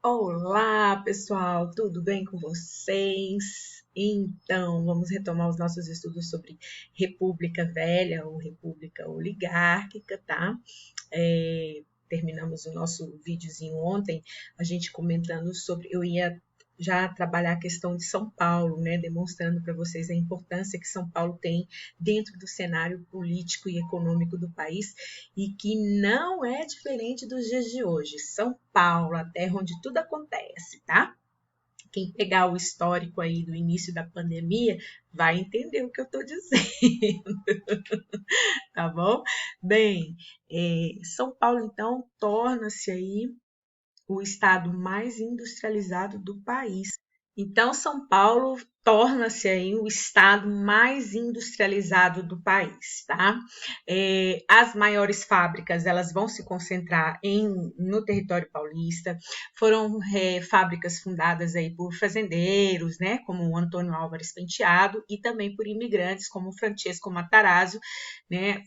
Olá, pessoal, tudo bem com vocês? Então, vamos retomar os nossos estudos sobre República Velha ou República Oligárquica, tá? Terminamos o nosso videozinho ontem, a gente comentando sobre. Eu ia já trabalhar a questão de São Paulo, né? Demonstrando para vocês a importância que São Paulo tem dentro do cenário político e econômico do país e que não é diferente dos dias de hoje. São Paulo, a terra onde tudo acontece, tá? Quem pegar o histórico aí do início da pandemia vai entender o que eu estou dizendo, tá bom? Bem, São Paulo, então, torna-se aí o estado mais industrializado do país. Então, São Paulo torna-se aí o estado mais industrializado do país, tá? As maiores fábricas, elas vão se concentrar no território paulista. Foram fábricas fundadas aí por fazendeiros, né? Como o Antônio Álvares Penteado, e também por imigrantes, como Francesco Matarazzo, né?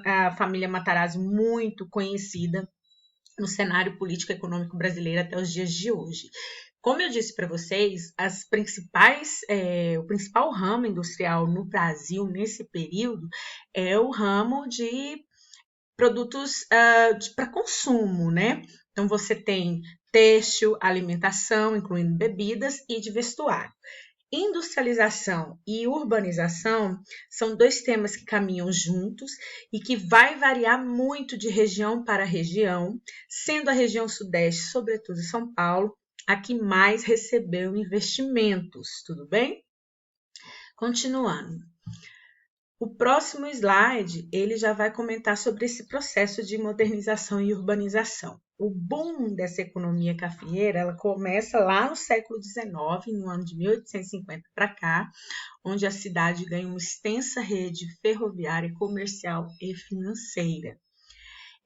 A família Matarazzo, muito conhecida no cenário político e econômico brasileiro até os dias de hoje. Como eu disse para vocês, o principal ramo industrial no Brasil nesse período é o ramo de produtos para consumo, né? Então você tem têxtil, alimentação, incluindo bebidas e de vestuário. Industrialização e urbanização são dois temas que caminham juntos e que vai variar muito de região para região, sendo a região sudeste, sobretudo São Paulo, a que mais recebeu investimentos, tudo bem? Continuando. O próximo slide, ele já vai comentar sobre esse processo de modernização e urbanização. O boom dessa economia cafeeira, ela começa lá no século XIX, no ano de 1850 para cá, onde a cidade ganha uma extensa rede ferroviária, comercial e financeira.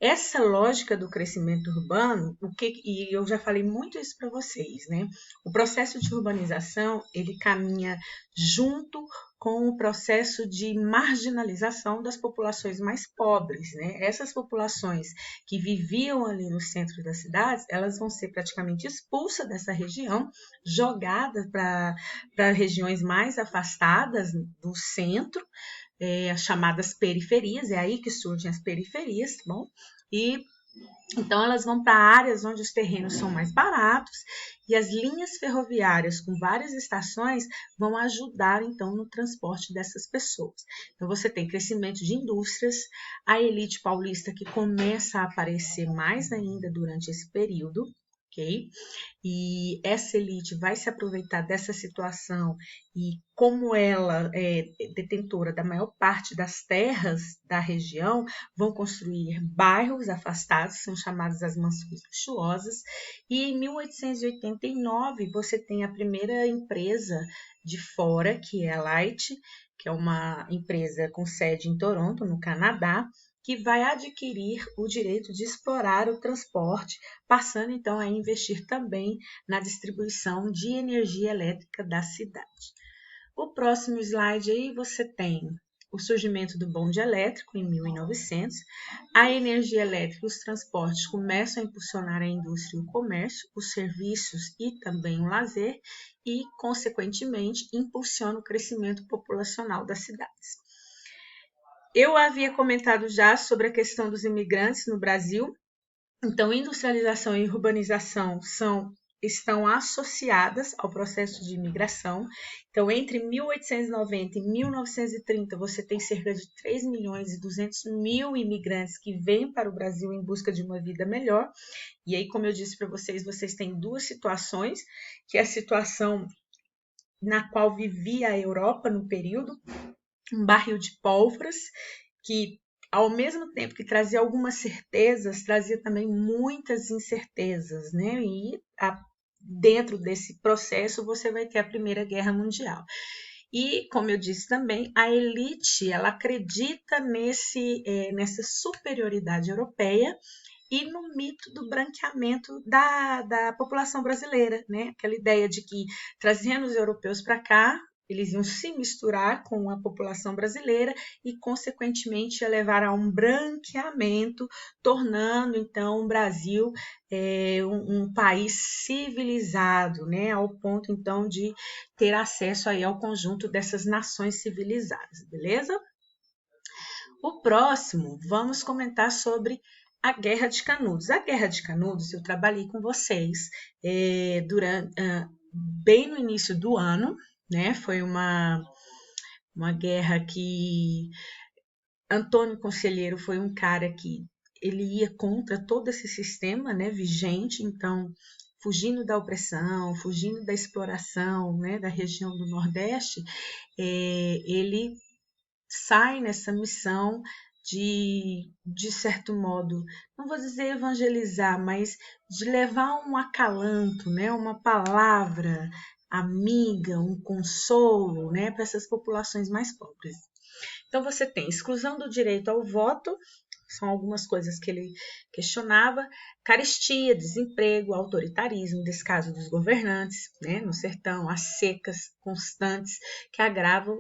Essa lógica do crescimento urbano, e eu já falei muito isso para vocês, né? O processo de urbanização, ele caminha junto com o processo de marginalização das populações mais pobres, né? Essas populações que viviam ali no centro das cidades, elas vão ser praticamente expulsas dessa região, jogadas para regiões mais afastadas do centro, as chamadas periferias, é aí que surgem as periferias, tá bom? E então elas vão para áreas onde os terrenos são mais baratos e as linhas ferroviárias com várias estações vão ajudar então no transporte dessas pessoas. Então você tem crescimento de indústrias, a elite paulista que começa a aparecer mais ainda durante esse período, ok? E essa elite vai se aproveitar dessa situação e como ela é detentora da maior parte das terras da região, vão construir bairros afastados, são chamadas as mansões luxuosas, e em 1889 você tem a primeira empresa de fora, que é a Light, que é uma empresa com sede em Toronto, no Canadá, que vai adquirir o direito de explorar o transporte, passando então a investir também na distribuição de energia elétrica da cidade. O próximo slide aí você tem o surgimento do bonde elétrico em 1900, a energia elétrica e os transportes começam a impulsionar a indústria e o comércio, os serviços e também o lazer e, consequentemente, impulsiona o crescimento populacional das cidades. Eu havia comentado já sobre a questão dos imigrantes no Brasil. Então, industrialização e urbanização estão associadas ao processo de imigração. Então, entre 1890 e 1930, você tem cerca de 3 milhões e 200 mil imigrantes que vêm para o Brasil em busca de uma vida melhor. E aí, como eu disse para vocês, vocês têm duas situações, que é a situação na qual vivia a Europa no período, um barril de pólvoras, que ao mesmo tempo que trazia algumas certezas, trazia também muitas incertezas, né? E dentro desse processo você vai ter a Primeira Guerra Mundial. E, como eu disse também, a elite, ela acredita nessa superioridade europeia e no mito do branqueamento da população brasileira, né? Aquela ideia de que trazendo os europeus para cá, eles iam se misturar com a população brasileira e, consequentemente, ia levar a um branqueamento, tornando, então, o Brasil um país civilizado, né? Ao ponto, então, de ter acesso aí ao conjunto dessas nações civilizadas, beleza? O próximo, vamos comentar sobre a Guerra de Canudos. A Guerra de Canudos, eu trabalhei com vocês bem no início do ano, né? Foi uma guerra que Antônio Conselheiro foi um cara que ele ia contra todo esse sistema, né, vigente, então fugindo da opressão, fugindo da exploração, né, da região do Nordeste, ele sai nessa missão de certo modo, não vou dizer evangelizar, mas de levar um acalanto, né, uma palavra amiga, um consolo, né, para essas populações mais pobres. Então, você tem exclusão do direito ao voto, são algumas coisas que ele questionava, carestia, desemprego, autoritarismo, descaso dos governantes, né, no sertão, as secas constantes que agravam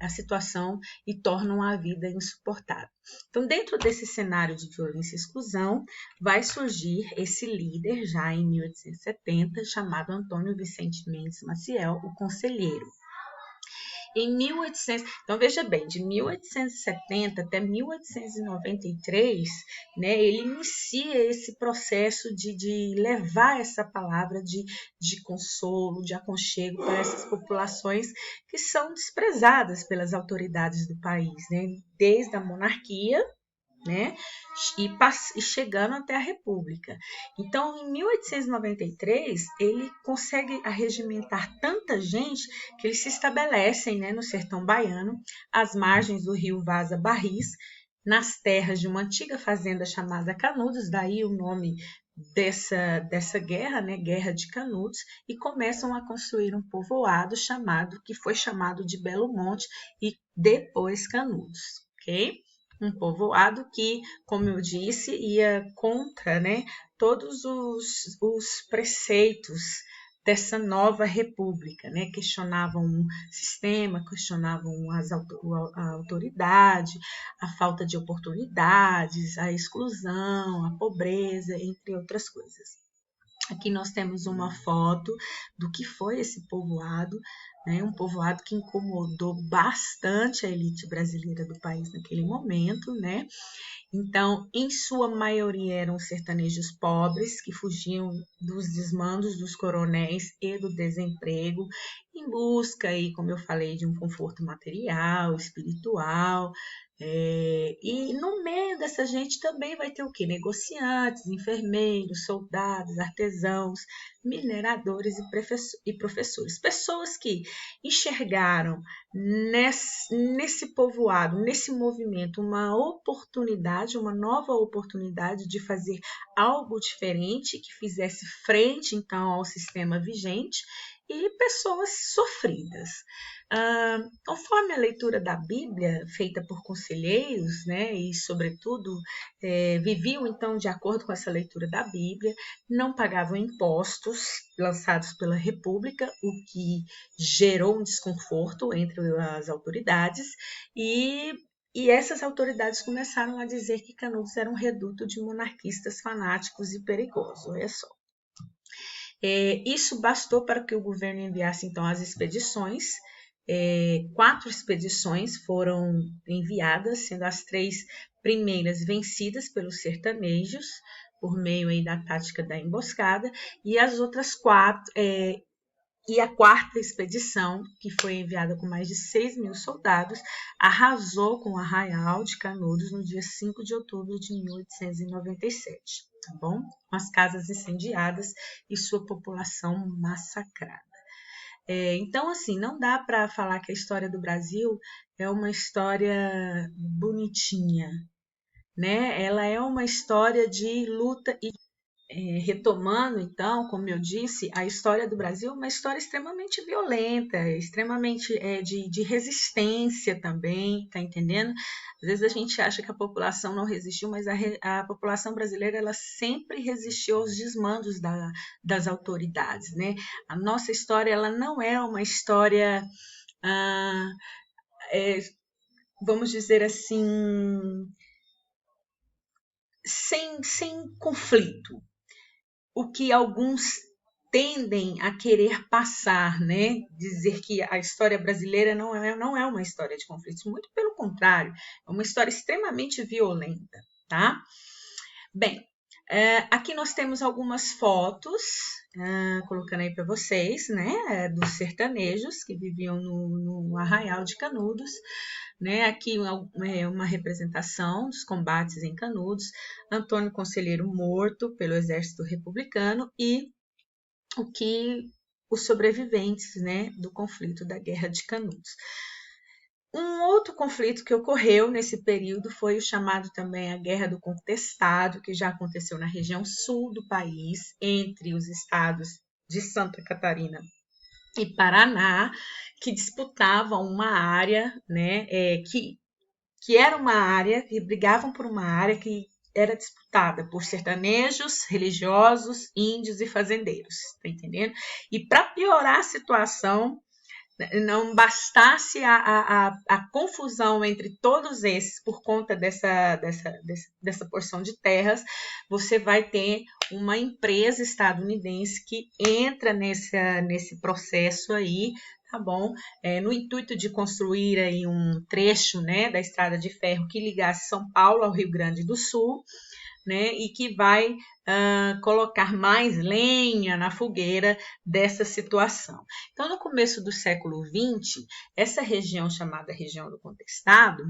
a situação e tornam a vida insuportável. Então, dentro desse cenário de violência e exclusão, vai surgir esse líder, já em 1870, chamado Antônio Vicente Mendes Maciel, o Conselheiro. Em 1800, então veja bem, de 1870 até 1893, né, ele inicia esse processo de levar essa palavra de consolo, de aconchego para essas populações que são desprezadas pelas autoridades do país, né, desde a monarquia, né? E chegando até a República. Então, em 1893, ele consegue arregimentar tanta gente que eles se estabelecem, né, no sertão baiano, às margens do rio Vaza Barris, nas terras de uma antiga fazenda chamada Canudos, daí o nome dessa guerra, né, Guerra de Canudos, e começam a construir um povoado que foi chamado de Belo Monte e depois Canudos, ok? Um povoado que, como eu disse, ia contra, né, todos os preceitos dessa nova república, né? Questionavam o sistema, questionavam a autoridade, a falta de oportunidades, a exclusão, a pobreza, entre outras coisas. Aqui nós temos uma foto do que foi esse povoado, né? Um povoado que incomodou bastante a elite brasileira do país naquele momento, né? Então, em sua maioria eram sertanejos pobres que fugiam dos desmandos dos coronéis e do desemprego, em busca, aí, como eu falei, de um conforto material, espiritual. E no meio dessa gente também vai ter o quê? Negociantes, enfermeiros, soldados, artesãos, mineradores e professores. Pessoas que enxergaram nesse povoado, nesse movimento, uma oportunidade, uma nova oportunidade de fazer algo diferente, que fizesse frente, então, ao sistema vigente, e pessoas sofridas. Conforme a leitura da Bíblia, feita por conselheiros, né, e, sobretudo, viviam, então, de acordo com essa leitura da Bíblia, não pagavam impostos lançados pela República, o que gerou um desconforto entre as autoridades, e essas autoridades começaram a dizer que Canudos era um reduto de monarquistas fanáticos e perigosos, olha só. Isso bastou para que o governo enviasse, então, as expedições. 4 expedições foram enviadas, sendo as 3 primeiras vencidas pelos sertanejos, por meio aí da tática da emboscada, e as outras 4, e a 4ª expedição, que foi enviada com mais de 6.000 soldados, arrasou com o Arraial de Canudos no dia 5 de outubro de 1897, tá bom? Com as casas incendiadas e sua população massacrada. Então, assim, não dá para falar que a história do Brasil é uma história bonitinha, né? Ela é uma história de luta e retomando, então, como eu disse, a história do Brasil é uma história extremamente violenta, extremamente de resistência também, tá entendendo? Às vezes a gente acha que a população não resistiu, mas a população brasileira ela sempre resistiu aos desmandos das autoridades, né? A nossa história ela não é uma história, ah, vamos dizer assim, sem conflito. O que alguns tendem a querer passar, né? Dizer que a história brasileira não é uma história de conflitos, muito pelo contrário, é uma história extremamente violenta, tá? Bem, aqui nós temos algumas fotos, colocando aí para vocês, né? Dos sertanejos que viviam no Arraial de Canudos, né? Aqui uma representação dos combates em Canudos, Antônio Conselheiro morto pelo exército republicano e os sobreviventes, né, do conflito da Guerra de Canudos. Um outro conflito que ocorreu nesse período foi o chamado também a Guerra do Contestado, que já aconteceu na região sul do país, entre os estados de Santa Catarina e Paraná, que disputavam uma área, né, que era uma área, que brigavam por uma área que era disputada por sertanejos, religiosos, índios e fazendeiros, tá entendendo? E para piorar a situação, não bastasse a confusão entre todos esses por conta dessa porção de terras, você vai ter uma empresa estadunidense que entra nesse processo aí, tá bom? No intuito de construir aí um trecho, né, da estrada de ferro que ligasse São Paulo ao Rio Grande do Sul, né, e que vai colocar mais lenha na fogueira dessa situação. Então, no começo do século XX, essa região chamada região do Contestado,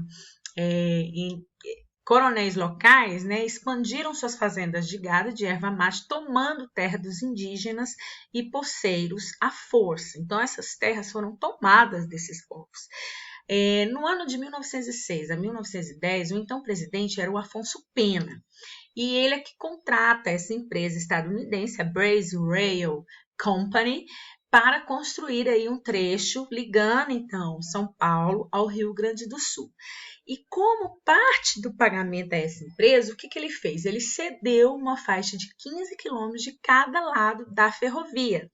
coronéis locais, né, expandiram suas fazendas de gado de erva mate, tomando terra dos indígenas e poceiros à força. Então, essas terras foram tomadas desses povos. No ano de 1906 a 1910, o então presidente era o Afonso Pena, e ele é que contrata essa empresa estadunidense, a Braze Rail Company, para construir aí um trecho ligando, então, São Paulo ao Rio Grande do Sul. E como parte do pagamento a essa empresa, o que ele fez? Ele cedeu uma faixa de 15 quilômetros de cada lado da ferrovia.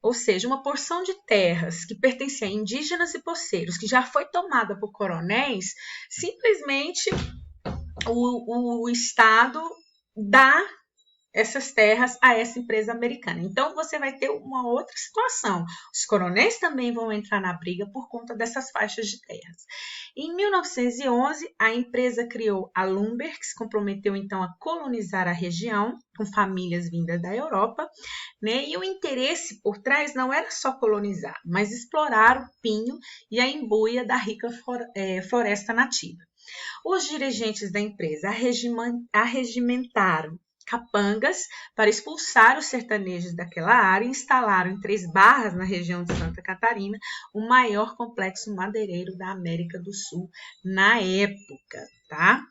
Ou seja, uma porção de terras que pertencia a indígenas e poceiros, que já foi tomada por coronéis, simplesmente o Estado dá essas terras a essa empresa americana. Então, você vai ter uma outra situação. Os coronéis também vão entrar na briga por conta dessas faixas de terras. Em 1911, a empresa criou a Lumber, que se comprometeu então a colonizar a região com famílias vindas da Europa, né? E o interesse por trás não era só colonizar, mas explorar o pinho e a embuia da rica floresta nativa. Os dirigentes da empresa arregimentaram capangas para expulsar os sertanejos daquela área e instalaram em Três Barras, na região de Santa Catarina, o maior complexo madeireiro da América do Sul na época, tá?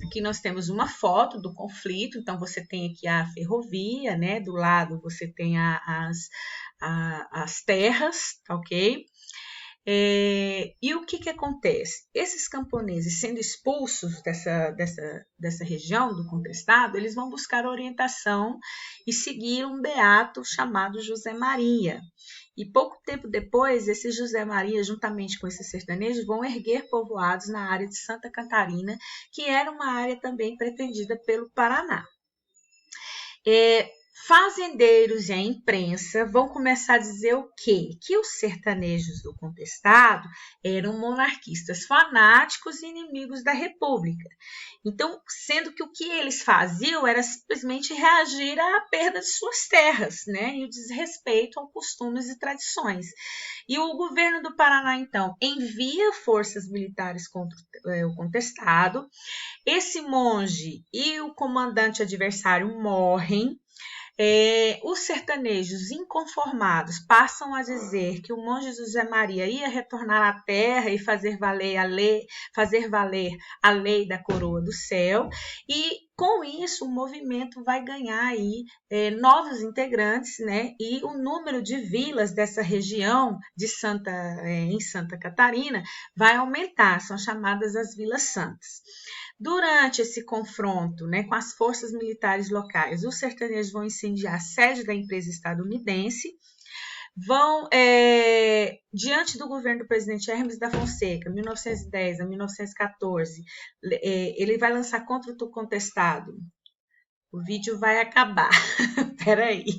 Aqui nós temos uma foto do conflito, então você tem aqui a ferrovia, né? Do lado você tem as terras, ok? E o que acontece? Esses camponeses sendo expulsos dessa região do Contestado, eles vão buscar orientação e seguir um beato chamado José Maria. E pouco tempo depois, esse José Maria, juntamente com esses sertanejos, vão erguer povoados na área de Santa Catarina, que era uma área também pretendida pelo Paraná. Fazendeiros e a imprensa vão começar a dizer o quê? Que os sertanejos do Contestado eram monarquistas fanáticos e inimigos da República. Então, sendo que o que eles faziam era simplesmente reagir à perda de suas terras, né? E o desrespeito aos costumes e tradições. E o governo do Paraná, então, envia forças militares contra o Contestado. Esse monge e o comandante adversário morrem. Os sertanejos inconformados passam a dizer que o monge José Maria ia retornar à terra e fazer valer a lei da coroa do céu, e com isso o movimento vai ganhar aí novos integrantes, né? E o número de vilas dessa região em Santa Catarina vai aumentar, são chamadas as Vilas Santas. Durante esse confronto, né, com as forças militares locais, os sertanejos vão incendiar a sede da empresa estadunidense, vão, diante do governo do presidente Hermes da Fonseca, 1910 a 1914, ele vai lançar contra o contestado. O vídeo vai acabar. Peraí.